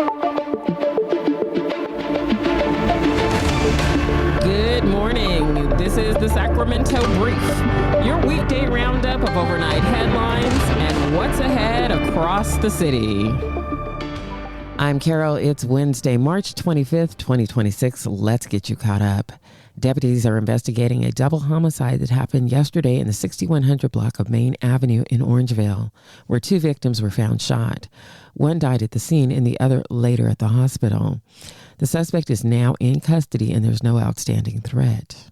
Good morning. This is the Sacramento Brief, your weekday roundup of overnight headlines and what's ahead across the city. I'm Carol. It's Wednesday, March 25th, 2026. Let's get you caught up. Deputies are investigating a double homicide that happened yesterday in the 6100 block of Main Avenue in Orangeville, where two victims were found shot. One died at the scene and the other later at the hospital. The suspect is now in custody and there's no outstanding threat.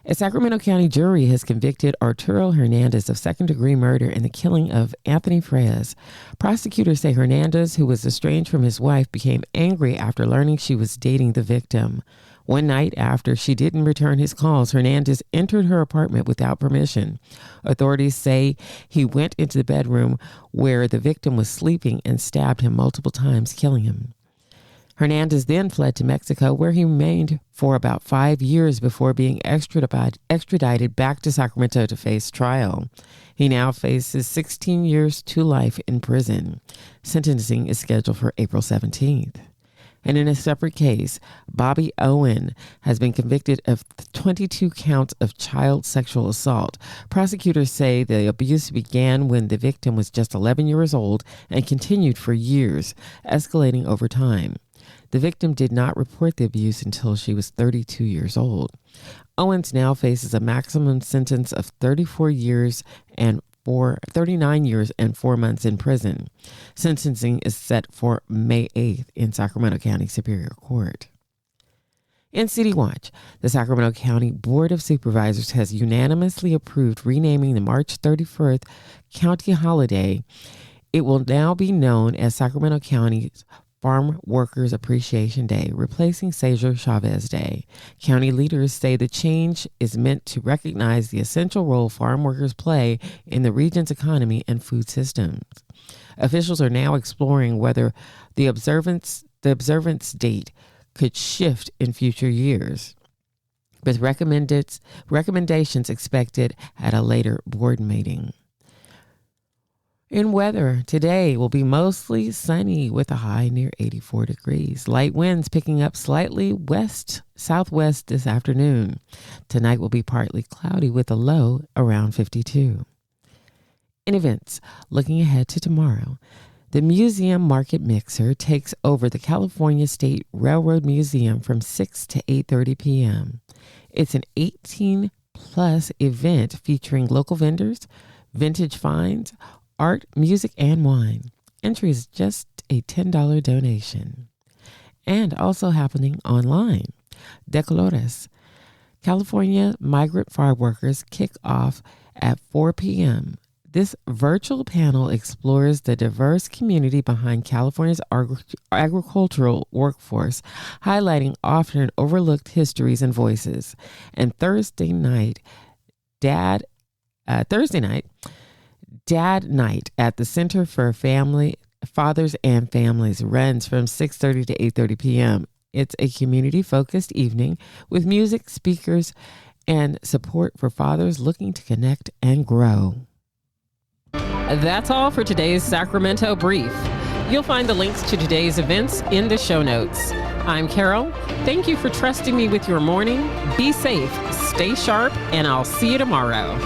A Sacramento County jury has convicted Arturo Hernandez of second-degree murder in the killing of Anthony Freas. Prosecutors say Hernandez, who was estranged from his wife, became angry after learning she was dating the victim. One night after she didn't return his calls, Hernandez entered her apartment without permission. Authorities say he went into the bedroom where the victim was sleeping and stabbed him multiple times, killing him. Hernandez then fled to Mexico, where he remained for about 5 years before being extradited back to Sacramento to face trial. He now faces 16 years to life in prison. Sentencing is scheduled for April 17th. And in a separate case, Bobbie Owen has been convicted of 22 counts of child sexual assault. Prosecutors say the abuse began when the victim was just 11 years old and continued for years, escalating over time. The victim did not report the abuse until she was 32 years old. Owens now faces a maximum sentence of 39 years and 4 months in prison. Sentencing is set for May 8th in Sacramento County Superior Court. In City Watch, the Sacramento County Board of Supervisors has unanimously approved renaming the March 31st county holiday. It will now be known as Sacramento County's Farm Workers Appreciation Day, replacing Cesar Chavez Day. County leaders say the change is meant to recognize the essential role farm workers play in the region's economy and food systems. Officials are now exploring whether the observance date could shift in future years, with recommendations expected at a later board meeting. In weather, today will be mostly sunny with a high near 84 degrees. Light winds picking up slightly west-southwest this afternoon. Tonight will be partly cloudy with a low around 52. In events, looking ahead to tomorrow, the Museum Market Mixer takes over the California State Railroad Museum from 6 to 8:30 p.m. It's an 18-plus event featuring local vendors, vintage finds, art, music, and wine. Entry is just a $10 donation. And also happening online, Decolores. California migrant farm workers kick off at 4 p.m. This virtual panel explores the diverse community behind California's agricultural workforce, highlighting often overlooked histories and voices. And Thursday night, Dad Night at the Center for Fathers and Families runs from 6:30 to 8:30 p.m. It's a community-focused evening with music, speakers, and support for fathers looking to connect and grow. That's all for today's Sacramento Brief. You'll find the links to today's events in the show notes. I'm Carol. Thank you for trusting me with your morning. Be safe, stay sharp, and I'll see you tomorrow.